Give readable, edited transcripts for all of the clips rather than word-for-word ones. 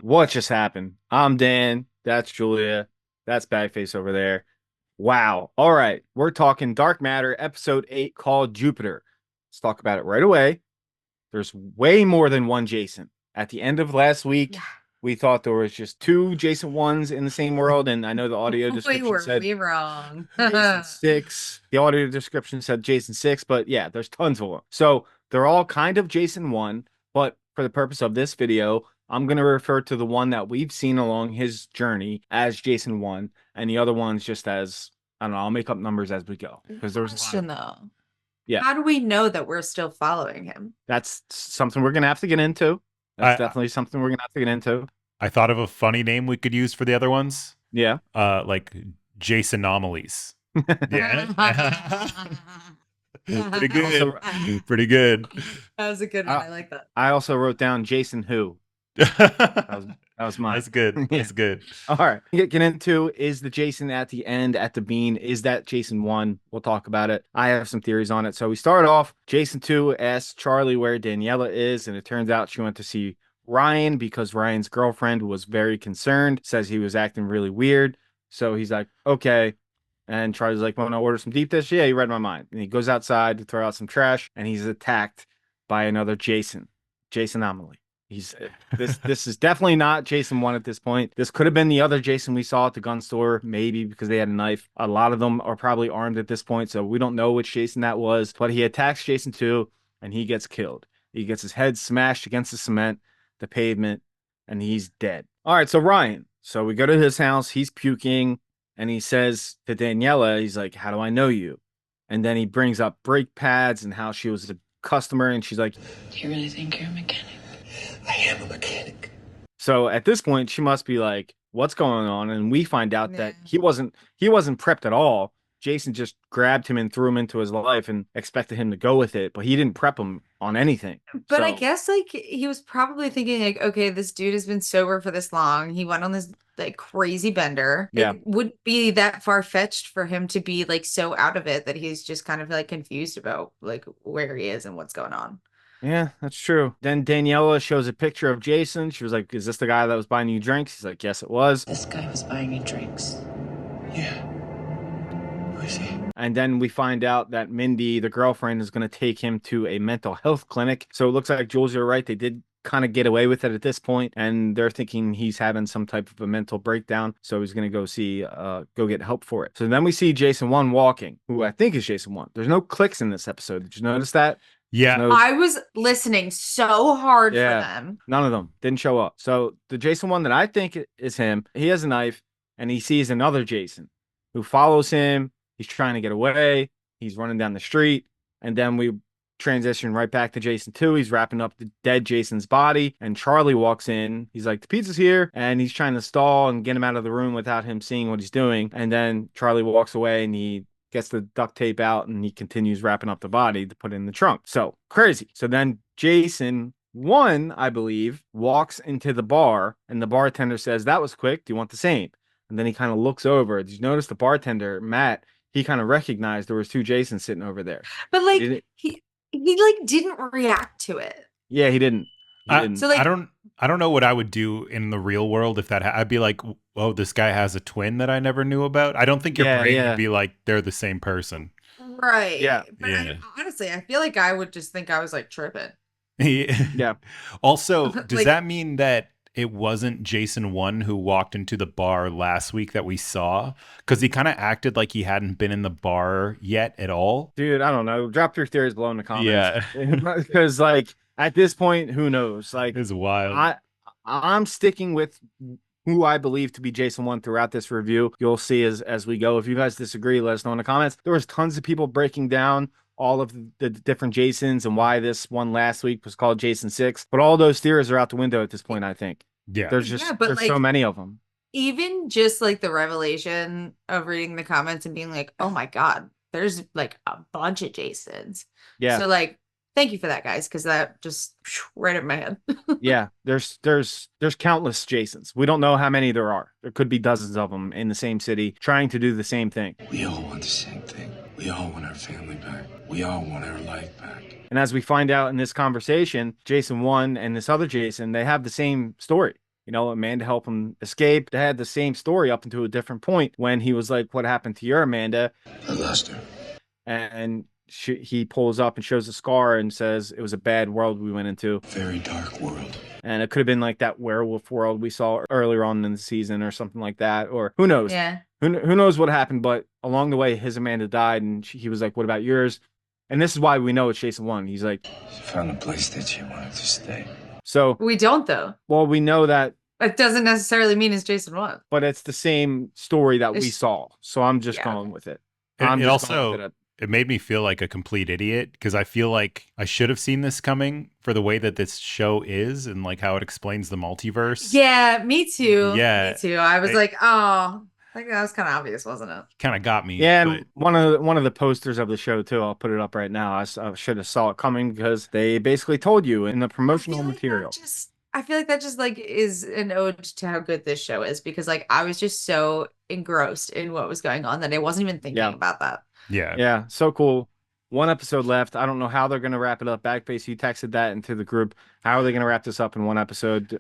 What just happened? I'm Dan. That's Julia. That's Bagface over there. Wow. All right. We're talking Dark Matter, episode 8 called Jupiter. Let's talk about it right away. There's way more than one Jason. At the end of last week, Yeah, we thought there was just two Jason ones in the same world. And I know the audio we description were said we wrong. Jason 6. The audio description said Jason 6, but yeah, there's tons of them. So they're all kind of Jason 1, but for the purpose of this video, I'm going to refer to the one that we've seen along his journey as Jason 1, and the other ones just as, I don't know, I'll make up numbers as we go because there was a lot of Question them. though. Yeah, How do we know that we're still following him? that's something we're going to have to get into. That's I definitely something we're going to have to get into. I thought of a funny name we could use for the other ones. Yeah. Like Jason Anomalies. Yeah. Pretty Also, good. Pretty good. That was a good one. I, I like that. I also wrote down Jason Who. That was mine. That's good. Yeah. That's good. All right. Get into is the Jason at the end at the bean. Is that Jason 1? We'll talk about it. I have some theories on it. So we start off. Jason 2 asks Charlie where Daniela is, and it turns out she went to see Ryan because Ryan's girlfriend was very concerned, says he was acting really weird. So he's like, okay. And Charlie's like, want to order some deep dish? Yeah, you read my mind. And he goes outside to throw out some trash, and he's attacked by another Jason, Jason Amelie. He's this is definitely not Jason 1 at this point. This could have been the other Jason we saw at the gun store, maybe because they had a knife. A lot of them are probably armed at this point, so we don't know which Jason that was. But he attacks Jason 2 and he gets killed. He gets his head smashed against the cement, the pavement, and he's dead. All right, so Ryan. So we go to his house, he's puking, and he says to Daniela, he's like, "How do I know you?" And then he brings up brake pads and how she was a customer, and she's like, Do you really think you're a mechanic? I am a mechanic. so at this point, she must be like, "What's going on?" And we find out Yeah. that he wasn't prepped at all. Jason just grabbed him and threw him into his life and expected him to go with it, but he didn't prep him on anything. But I So guess like he was probably thinking like, okay, this dude has been sober for this long. He went on this like crazy bender. yeah, It wouldn't be that far-fetched for him to be like so out of it that he's just kind of like confused about like where he is and what's going on. yeah, that's true. Then Daniela shows a picture of Jason. She was like, "Is this the guy that was buying you drinks?" He's like, "Yes, it was." This guy was buying you drinks. Yeah. Who is he? And then we find out that Mindy, the girlfriend, is going to take him to a mental health clinic. So it looks like, Jules, you're right. They did kind of get away with it at this point, and they're thinking he's having some type of a mental breakdown. So he's going to go get help for it. So then we see Jason 1 walking, who I think is Jason 1. There's no clicks in this episode. Did you notice that? There's Yeah. no, I was listening so hard for yeah, them. none of them didn't show up. So the Jason 1 that I think is him, he has a knife, and he sees another Jason who follows him. He's trying to get away. He's running down the street. And then we transition right back to Jason 2. He's wrapping up the dead Jason's body. And Charlie walks in. He's like, the pizza's here. And he's trying to stall and get him out of the room without him seeing what he's doing. And then Charlie walks away and he gets the duct tape out and he continues wrapping up the body to put in the trunk. So crazy. So then Jason 1, I believe, walks into the bar and the bartender says, "That was quick. Do you want the same?" And then he kind of looks over. Did you notice the bartender, Matt? He kind of recognized there was two Jasons sitting over there. But He like didn't, he like didn't react to it. yeah, he didn't. He I didn't. So I like don't know what I would do in the real world if I'd be like, "Oh, this guy has a twin that I never knew about." I don't think your Yeah, brain would yeah, be like they're the same person. yeah, right. But Yeah. honestly, I feel like I would just think I was like tripping. yeah. Also, does Like that mean that it wasn't Jason 1 who walked into the bar last week that we saw? Because he kind of acted like he hadn't been in the bar yet at all. Dude, I don't know. Drop your theories below in the comments. Yeah. Because like at this point, who knows? Like It's wild. I'm sticking with who I believe to be Jason 1 throughout this review. You'll see as we go. If you guys disagree, let us know in the comments. There was tons of people breaking down all of the different Jasons and why this one last week was called Jason 6. But all those theories are out the window at this point, I think. Yeah. yeah, but There's so like many of them. even just like the revelation of reading the comments and being like, oh my God, there's like a bunch of Jasons. Yeah. So like thank you for that, guys, because that just right up my head. Yeah, there's countless Jasons. We don't know how many there are. There could be dozens of them in the same city trying to do the same thing. We all want the same thing. We all want our family back. We all want our life back. And as we find out in this conversation, Jason 1 and this other Jason, they have the same story. Amanda helped him escape. They had the same story up until a different point when he was like, "What happened to your Amanda?" I lost her. And he pulls up and shows a scar and says it was a bad world we went into. Very dark world. And it could have been like that werewolf world we saw earlier on in the season or something like that. Or who knows? Yeah. Who knows what happened? But along the way, his Amanda died, and he was like, "What about yours?" And this is why we know it's Jason 1. He's like, She found a place that she wanted to stay. so, We don't though. well, we know that, It doesn't necessarily mean it's Jason 1. but it's the same story that we It's- saw. So I'm just Yeah. going with it. It I'm just going also with it. it made me feel like a complete idiot because I feel like I should have seen this coming for the way that this show is and like how it explains the multiverse. Yeah, me too. Yeah. Me too. I was It- like, oh, like that was kind of obvious, wasn't it? Kind of got me. Yeah, but and one of the posters of the show too. I'll put it up right now. I should have saw it coming because they basically told you in the promotional material. I feel like that just like is an ode to how good this show is because like I was just so engrossed in what was going on that I wasn't even thinking Yeah. about that. yeah. Yeah, so cool. One episode left. I don't know how they're going to wrap it up. Backface, you texted that into the group. How are they going to wrap this up in one episode?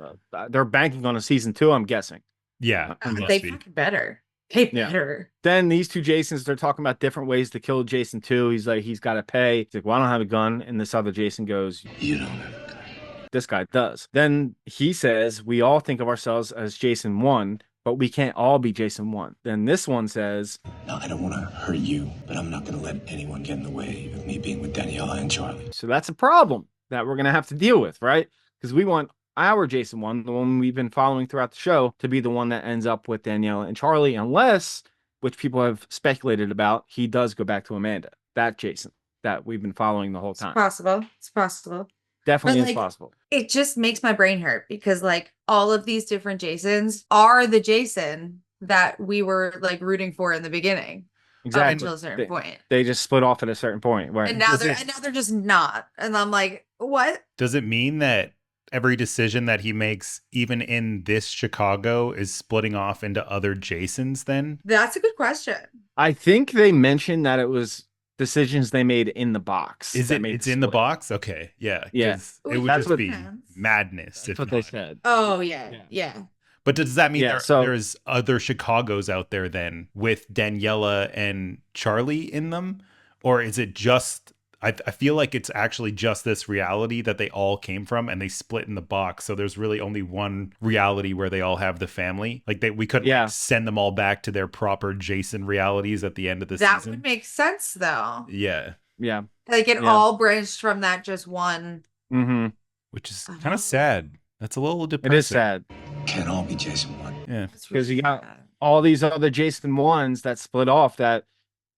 They're banking on a season 2, I'm guessing. Yeah. it must They be. fucking better. They Yeah. better. Then these two Jasons, they're talking about different ways to kill Jason 2. He's like, he's got to pay. He's like, well, I don't have a gun. And this other Jason goes, You don't have a gun. this guy does. Then he says, we all think of ourselves as Jason 1, but we can't all be Jason 1. Then this one says, No, I don't want to hurt you, but I'm not going to let anyone get in the way of me being with Daniela and Charlie. so that's a problem that we're going to have to deal with, right? Because we want our Jason 1, the one we've been following throughout the show, to be the one that ends up with Daniela and Charlie, unless, which people have speculated about, he does go back to Amanda. That Jason that we've been following the whole It's time. possible. It's possible. Definitely But, is like, possible. It just makes my brain hurt because like all of these different Jasons are the Jason that we were like rooting for in the beginning. Up Exactly. until a certain point. They just split off at a certain point. Right. And now they're just not. And I'm like, what? Does it mean that every decision that he makes, even in this Chicago, is splitting off into other Jasons then? That's a good question. I think they mentioned that it was decisions they made in the box. Is that it? made It's the in the split. box. Okay, yeah, Yeah. 'cause it would That's just what- be madness. That's if what they not. said. Oh yeah. Yeah. Yeah. But does that mean Yeah, so- there's other Chicagos out there then with Daniela and Charlie in them, or is it just? I feel like it's actually just this reality that they all came from, and they split in the box. So there's really only one reality where they all have the family. Like we couldn't Yeah. send them all back to their proper Jason realities at the end of the That season. would make sense though. Yeah, Yeah. Like it Yeah. all branched from that just one. Mm-hmm. which is Uh-huh. kind of sad. That's a little It depressing. is sad. Can't all be Jason 1. Yeah. Because you got all these other Jason 1s that split off that,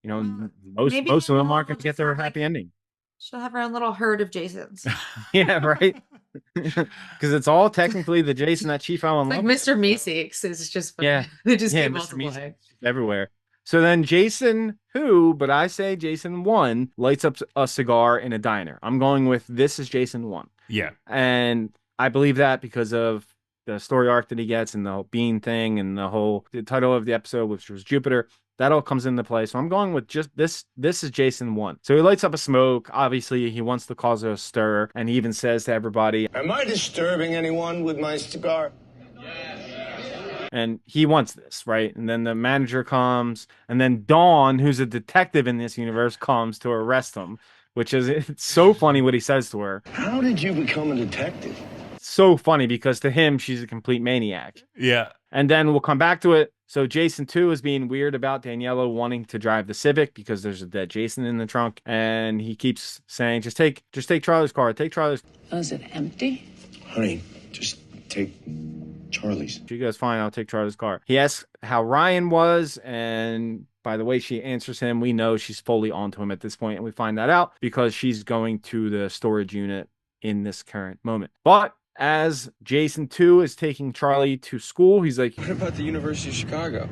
Maybe most of them they'll aren't going to get their just have, happy ending. She'll have her own little herd of Jasons. Yeah, right? Because it's all technically the Jason that she fell in Like love with. Mr. Meeseeks is just Yeah. they just Yeah, keep Mr. Meeseeks. multiplying. Everywhere. So then Jason, but I say Jason 1, lights up a cigar in a diner. I'm going with this is Jason 1. Yeah. And I believe that because of the story arc that he gets and the whole bean thing and the title of the episode, which was Jupiter. That all comes into play. So I'm going with just this. This is Jason 1. So he lights up a smoke. Obviously, he wants to cause a stir. And he even says to everybody, Am I disturbing anyone with my cigar? and he wants this, right? And then the manager comes. And then Dawn, who's a detective in this universe, comes to arrest him, which is it's so funny what he says to her. How did you become a detective? So funny because to him, she's a complete maniac. Yeah. And then we'll come back to it. So Jason 2 is being weird about Daniela wanting to drive the Civic because there's a dead Jason in the trunk. And he keeps saying, just take Charlie's car. Take Charlie's. Oh, is it empty? Honey, just take Charlie's. She goes, fine, I'll take Charlie's car. He asks how Ryan was. And by the way she answers him, we know she's fully onto him at this point. And we find that out because she's going to the storage unit in this current moment. But as Jason 2 is taking Charlie to school, he's like, What about the University of Chicago?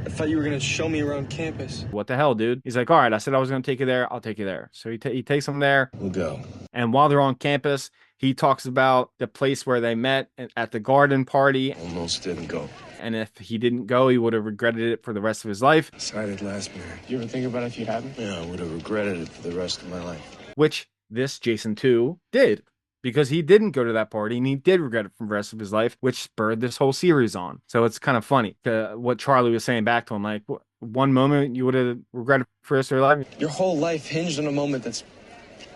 I thought you were going to show me around campus. what the hell, dude? He's like, all right, I said I was going to take you there. I'll take you there. So he takes him there. We'll go. And while they're on campus, he talks about the place where they met at the garden party. Almost didn't go. And if he didn't go, he would have regretted it for the rest of his life, Decided last minute. You ever think about if you hadn't? Yeah, I would have regretted it for the rest of my life. which this Jason 2 did. because he didn't go to that party and he did regret it for the rest of his life, which spurred this whole series on. So it's kind of funny what Charlie was saying back to him, like, one moment you would have regretted for the rest of your life. Your whole life hinged on a moment that's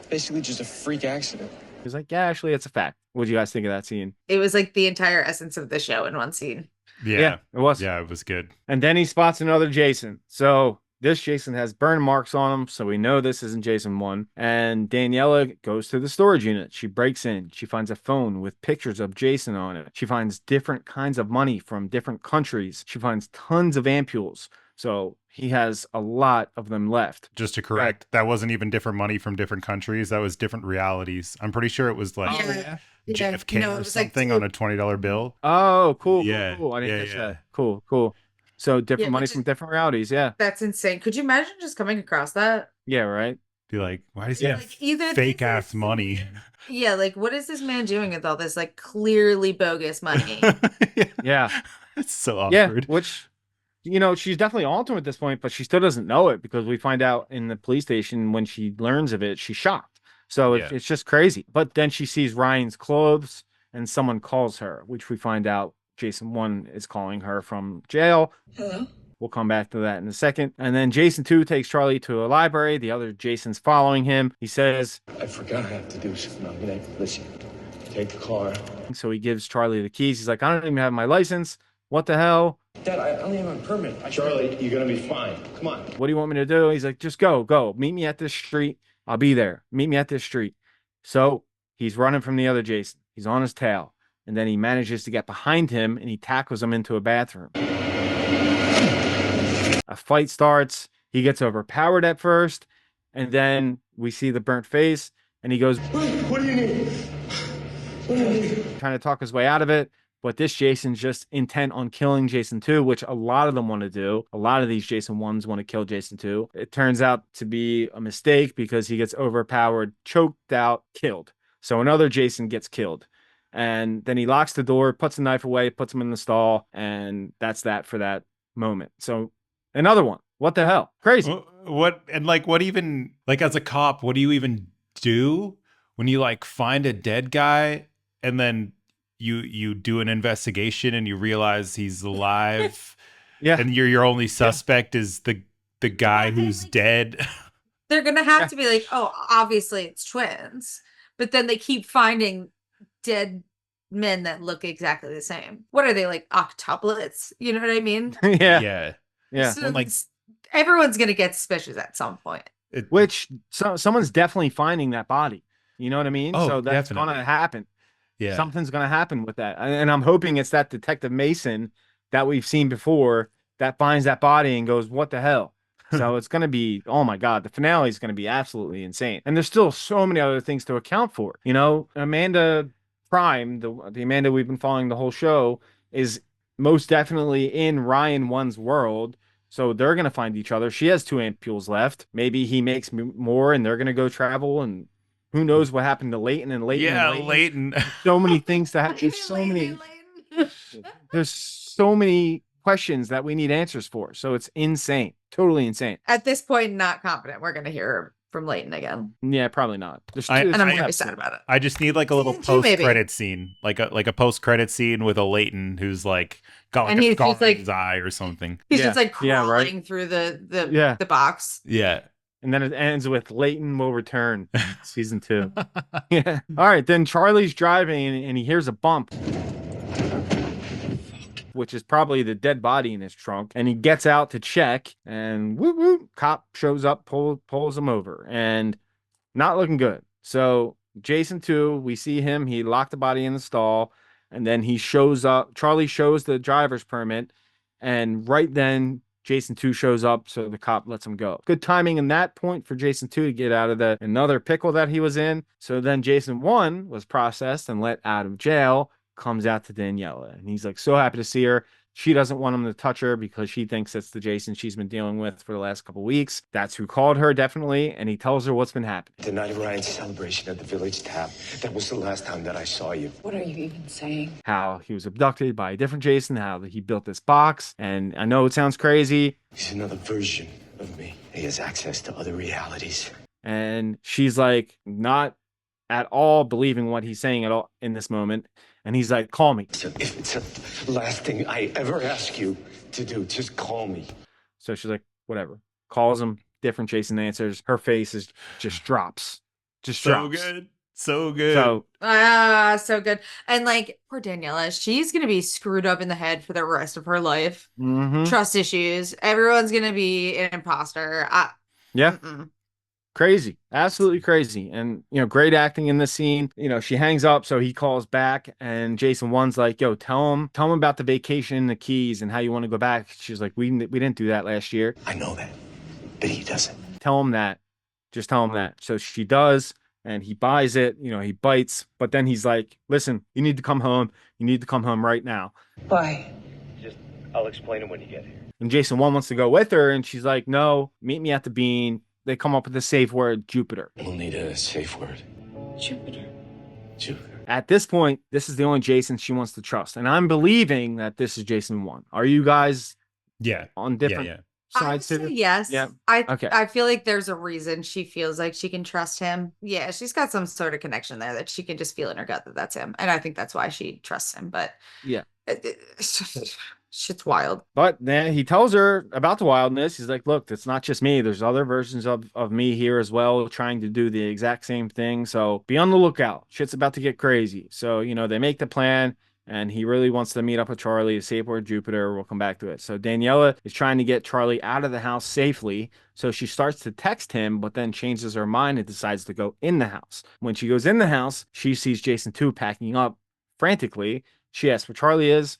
basically just a freak accident. He's like, yeah, actually, it's a fact. What do you guys think of that scene? It was like the entire essence of the show in one scene. Yeah, it was. Yeah, it was good. And then he spots another Jason. So this Jason has burn marks on him, so we know this isn't Jason 1. And Daniela goes to the storage unit. She breaks in. She finds a phone with pictures of Jason on it. She finds different kinds of money from different countries. She finds tons of ampules. So he has a lot of them left. Just to correct, that wasn't even different money from different countries. That was different realities. I'm pretty sure it was like JFK or something on a $20 bill. Oh, cool. Yeah. Cool. I didn't catch that. Cool. So different money from different realities. Yeah. That's insane. Could you imagine just coming across that? Yeah, right. Be like, why does he have like, either fake ass money? Yeah, like what is this man doing with all this like clearly bogus money? Yeah. It's so awkward. Yeah, which, she's definitely altering at this point, but she still doesn't know it because we find out in the police station when she learns of it, she's shocked. So it's just crazy. But then she sees Ryan's clothes and someone calls her, which we find out Jason 1 is calling her from jail. Hello? We'll come back to that in a second. And then Jason 2 takes Charlie to a library. The other Jason's following him. He says, I forgot I have to do something. I'm gonna listen. Take the car. So he gives Charlie the keys. He's like, I don't even have my license. What the hell? Dad, I only have a permit. Charlie, you're gonna be fine. Come on. What do you want me to do? He's like, just go. Meet me at this street. I'll be there. Meet me at this street. So he's running from the other Jason. He's on his tail. And then he manages to get behind him and he tackles him into a bathroom. A fight starts. He gets overpowered at first. And then we see the burnt face. And he goes, What do you need? What do you need? Trying to talk his way out of it. But this Jason's just intent on killing Jason 2, which a lot of them want to do. A lot of these Jason 1s want to kill Jason 2. It turns out to be a mistake because he gets overpowered, choked out, killed. So another Jason gets killed. And then he locks the door, puts the knife away, puts him in the stall. And that's that for that moment. So another one. What the hell? Crazy. What even, like, as a cop, what do you even do when you like find a dead guy and then you do an investigation and you realize he's alive? Yeah. And your only suspect is the guy who's dead. They're gonna have to be like, oh, obviously it's twins. But then they keep finding dead men that look exactly the same. What are they, like octuplets? You know what I mean? Yeah. So like, everyone's gonna get suspicious at some point. Which someone's definitely finding that body. You know what I mean? Oh, so that's definitely. gonna happen. Yeah. Something's gonna happen with that. And I'm hoping it's that Detective Mason that we've seen before that finds that body and goes, what the hell? So it's gonna be, oh my God, the finale is gonna be absolutely insane. And there's still so many other things to account for. Amanda Prime, the Amanda we've been following the whole show, is most definitely in Ryan 1's world. So they're going to find each other. She has 2 ampules left. Maybe he makes more and they're going to go travel. And who knows what happened to Leighton and Leighton. Yeah, and Leighton. So many things to happen. There's so many questions that we need answers for. So it's insane. Totally insane. At this point, not confident we're gonna hear from Leighton again. Yeah, probably not. And I'm really sad about it. I just need like a little Season 2, maybe. post-credit scene, like a post-credit scene with a Leighton who's like got like And a he's scar just, in like- his eye or something. He's Yeah. just like Yeah, crawling right. through the box. Yeah. And then it ends with Leighton will return, season 2. Yeah. All right. Then Charlie's driving and he hears a bump, which is probably the dead body in his trunk. And he gets out to check and whoop, whoop, cop shows up, pulls him over and not looking good. So Jason 2, we see him. He locked the body in the stall and then he shows up. Charlie shows the driver's permit. And right then Jason 2 shows up, so the cop lets him go. Good timing in that point for Jason 2 to get out of another pickle that he was in. So then Jason 1 was processed and let out of jail, comes out to Daniela. And he's like so happy to see her. She doesn't want him to touch her because she thinks it's the Jason she's been dealing with for the last couple of weeks. That's who called her, definitely. And he tells her what's been happening. The night of Ryan's celebration at the village tap. That was the last time that I saw you. What are you even saying? How he was abducted by a different Jason, how he built this box. And I know it sounds crazy. He's another version of me. He has access to other realities. And she's like, not at all believing what he's saying at all in this moment. And he's like, call me. So if it's the last thing I ever ask you to do, just call me. So she's like, whatever. Calls him. Different Jason answers. Her face is just drops. Just So drops. good. So good. So So good. And like poor Daniela, she's gonna be screwed up in the head for the rest of her life. mhm. Trust issues. Everyone's gonna be an imposter. Yeah. Mm-mm. Crazy. Absolutely crazy. And, great acting in this scene. She hangs up, so he calls back, and Jason 1's like, yo, tell him about the vacation and the keys and how you want to go back. She's like, we didn't do that last year. I know that, but he doesn't. Tell him that. Just tell him that. So she does, and he buys it. He bites, but then he's like, listen, you need to come home. You need to come home right now. Why? Just, I'll explain it when you get here. And Jason 1 wants to go with her, and she's like, no, meet me at the bean. They come up with the safe word, Jupiter. We'll need a safe word. Jupiter. Jupiter. At this point, this is the only Jason she wants to trust. And I'm believing that this is Jason 1. Are you guys Yeah. on different Yeah. I would sides to say it? yes. Yeah. Okay. I feel like there's a reason she feels like she can trust him. Yeah, she's got some sort of connection there that she can just feel in her gut that that's him. And I think that's why she trusts him. But Yeah. Shit's wild. But then he tells her about the wildness. He's like, look, it's not just me. There's other versions of me here as well, trying to do the exact same thing. So be on the lookout. Shit's about to get crazy. So, they make the plan, and he really wants to meet up with Charlie, safe word Jupiter. We'll come back to it. So Daniela is trying to get Charlie out of the house safely. So she starts to text him, but then changes her mind and decides to go in the house. When she goes in the house, she sees Jason 2 packing up frantically. She asks where Charlie is.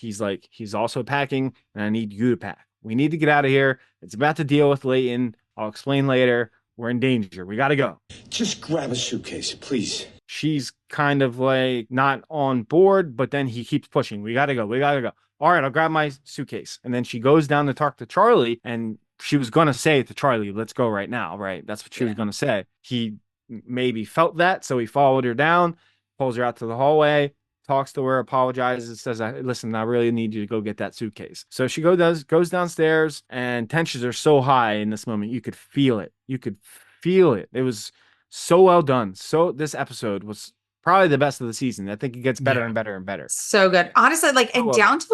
He's like, he's also packing, and I need you to pack. We need to get out of here. It's about to deal with Leighton. I'll explain later. We're in danger. We got to go. Just grab a suitcase, please. She's kind of like not on board, but then he keeps pushing. We got to go. We got to go. All right, I'll grab my suitcase. And then she goes down to talk to Charlie, and she was going to say to Charlie, let's go right now, right? That's what she was going to say. He maybe felt that, so he followed her down, pulls her out to the hallway, talks to her, apologizes, says, listen, I really need you to go get that suitcase. So she goes downstairs, and tensions are so high in this moment. You could feel it. You could feel it. It was so well done. So this episode was probably the best of the season. I think it gets better and better and better. So good. Honestly, like, and well. down to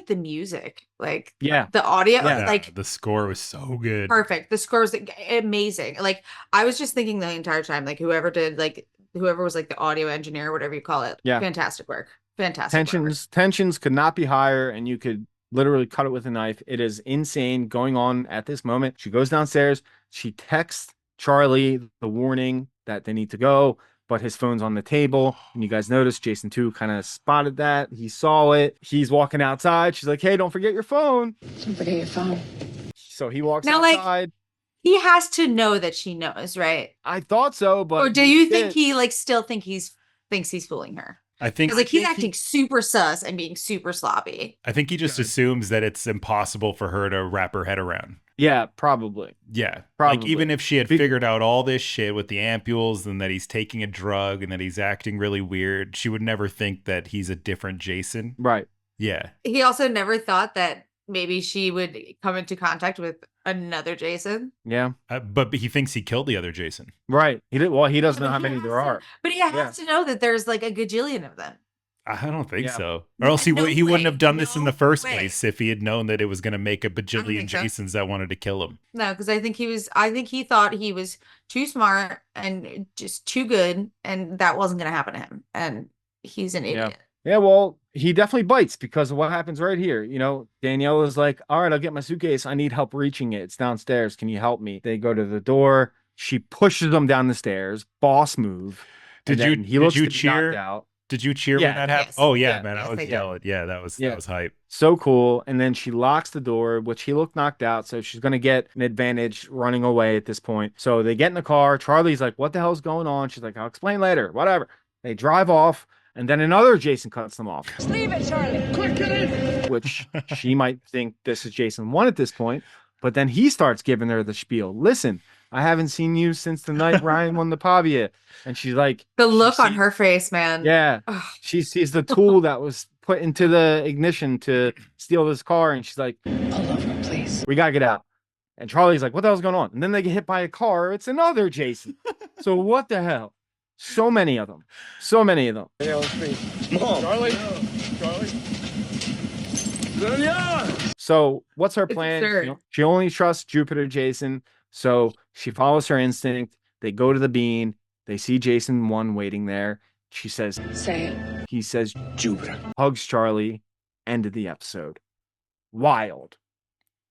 the music, like Yeah. the audio, Yeah. like The score was so good. perfect. The score was amazing. Like I was just thinking the entire time, like whoever was like the audio engineer, whatever you call it. Yeah. Fantastic work. Fantastic work. Tensions could not be higher, and you could literally cut it with a knife. It is insane going on at this moment. She goes downstairs. She texts Charlie the warning that they need to go, but his phone's on the table. And you guys notice Jason 2 kind of spotted that. He saw it. He's walking outside. She's like, hey, don't forget your phone. Don't forget your phone. So he walks Now, like, outside. He has to know that she knows, right? I thought so, but Or do you think he like still thinks he's fooling her? I think Because like he's acting super sus and being super sloppy. I think he just assumes that it's impossible for her to wrap her head around. Yeah, probably. Yeah. Probably. Like even if she had figured out all this shit with the ampules and that he's taking a drug and that he's acting really weird, she would never think that he's a different Jason. Right. Yeah. He also never thought that maybe she would come into contact with another Jason. Yeah. But he thinks he killed the other Jason. Right. He doesn't know But how he many has there are. But he has to know that there's like a gajillion of them. I don't think Yeah. so. Or else he No he wouldn't way. have done this in the No first way. place if he had known that it was going to make a bajillion think so. Jasons that wanted to kill him. No, because I think he thought he was too smart and just too good, and that wasn't gonna happen to him. And he's an idiot. Yeah, well, he definitely bites because of what happens right here. Danielle is like, all right, I'll get my suitcase. I need help reaching it. It's downstairs. Can you help me? They go to the door. She pushes him down the stairs. Boss move. Did And you then he looks did you to be cheer? knocked out. Did you cheer Yeah, when that happened? yes. Oh yeah, Yeah, man, yes, I was I did. yelling. Yeah, that was hype. So cool. And then she locks the door, which he looked knocked out. So she's going to get an advantage running away at this point. So they get in the car. Charlie's like, what the hell's going on? She's like, I'll explain later. Whatever. They drive off. And then another Jason cuts them off. Just leave it, Charlie. Quick, get in. Which she might think this is Jason 1 at this point. But then he starts giving her the spiel. Listen, I haven't seen you since the night Ryan won the Pavia. And she's like, The look on her face, man. yeah, Ugh. she sees the tool that was put into the ignition to steal this car. And she's like, Pull over, please. we got to get out. And Charlie's like, what the hell's going on? And then they get hit by a car. It's another Jason. So what the hell? So many of them. So many of them. Mom. Charlie. So what's her It's plan? absurd. She only trusts Jupiter Jason. So she follows her instinct. They go to the bean. They see Jason 1 waiting there. She says, Say it. he says, Jupiter. hugs Charlie. End of the episode. Wild.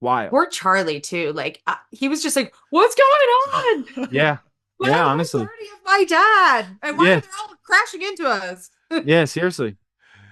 Poor Charlie too. Like he was just like, "What's going on? Yeah. What Yeah, happened to the honestly. party of my dad? And why Yeah. are they all crashing into us?" Yeah, seriously.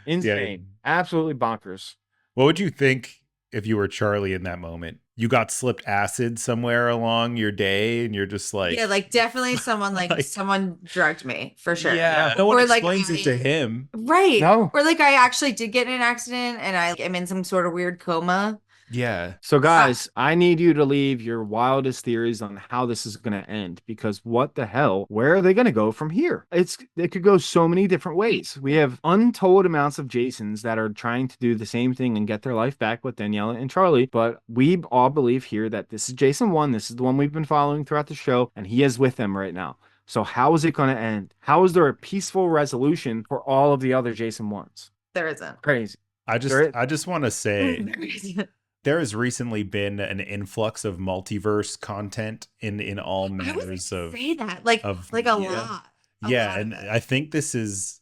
Insane. Absolutely bonkers. What would you think if you were Charlie in that moment? You got slipped acid somewhere along your day, and you're just like, Yeah, like definitely someone Like- someone drugged me for sure. yeah, no one Or, like, explains it to him. Right. No. Or like I actually did get in an accident and I am in some sort of weird coma. Yeah, So, guys, I need you to leave your wildest theories on how this is going to end, because what the hell? Where are they going to go from here? It could go so many different ways. We have untold amounts of Jasons that are trying to do the same thing and get their life back with Daniela and Charlie, but we all believe here that this is Jason 1. This is the one we've been following throughout the show, and he is with them right now. So how is it going to end? How is there a peaceful resolution for all of the other Jason 1s? There isn't. Crazy. I just want to say There isn't. there has recently been an influx of multiverse content in all I manners wouldn't of say that. Like a yeah. lot. A yeah, lot of and it. I think this is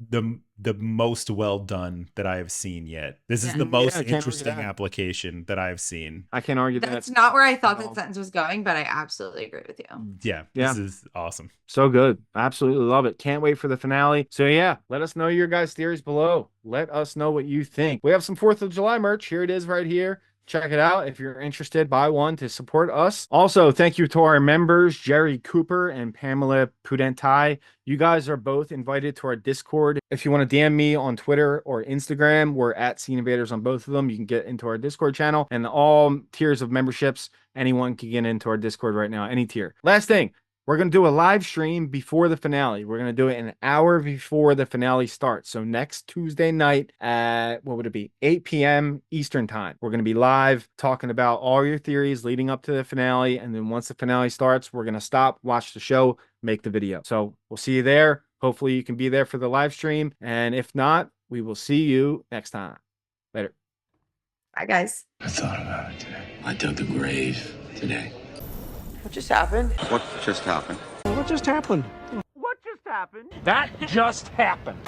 the most well done that I have seen yet. This is Yeah. the Yeah, most I can't argue interesting that. application that I've seen. I can't argue That's that. not where I thought No. that sentence was going, but I absolutely agree with you. Yeah, Yeah. this is awesome. So good. Absolutely love it. Can't wait for the finale. So yeah, let us know your guys' theories below. Let us know what you think. We have some 4th of July merch. Here it is right here. Check it out. If you're interested, buy one to support us. Also, thank you to our members, Jerry Cooper and Pamela Pudentai. You guys are both invited to our Discord. If you want to DM me on Twitter or Instagram, we're at Scene Invaders on both of them. You can get into our Discord channel, and all tiers of memberships, anyone can get into our Discord right now, any tier. Last thing, we're going to do a live stream before the finale. We're going to do it an hour before the finale starts. So next Tuesday night at, what would it be? 8 p.m. Eastern time. We're going to be live talking about all your theories leading up to the finale. And then once the finale starts, we're going to stop, watch the show, make the video. So we'll see you there. Hopefully you can be there for the live stream. And if not, we will see you next time. Later. Bye, guys. I thought about it today. I dug the grave today. What just happened? What just happened? What just happened? That just happened.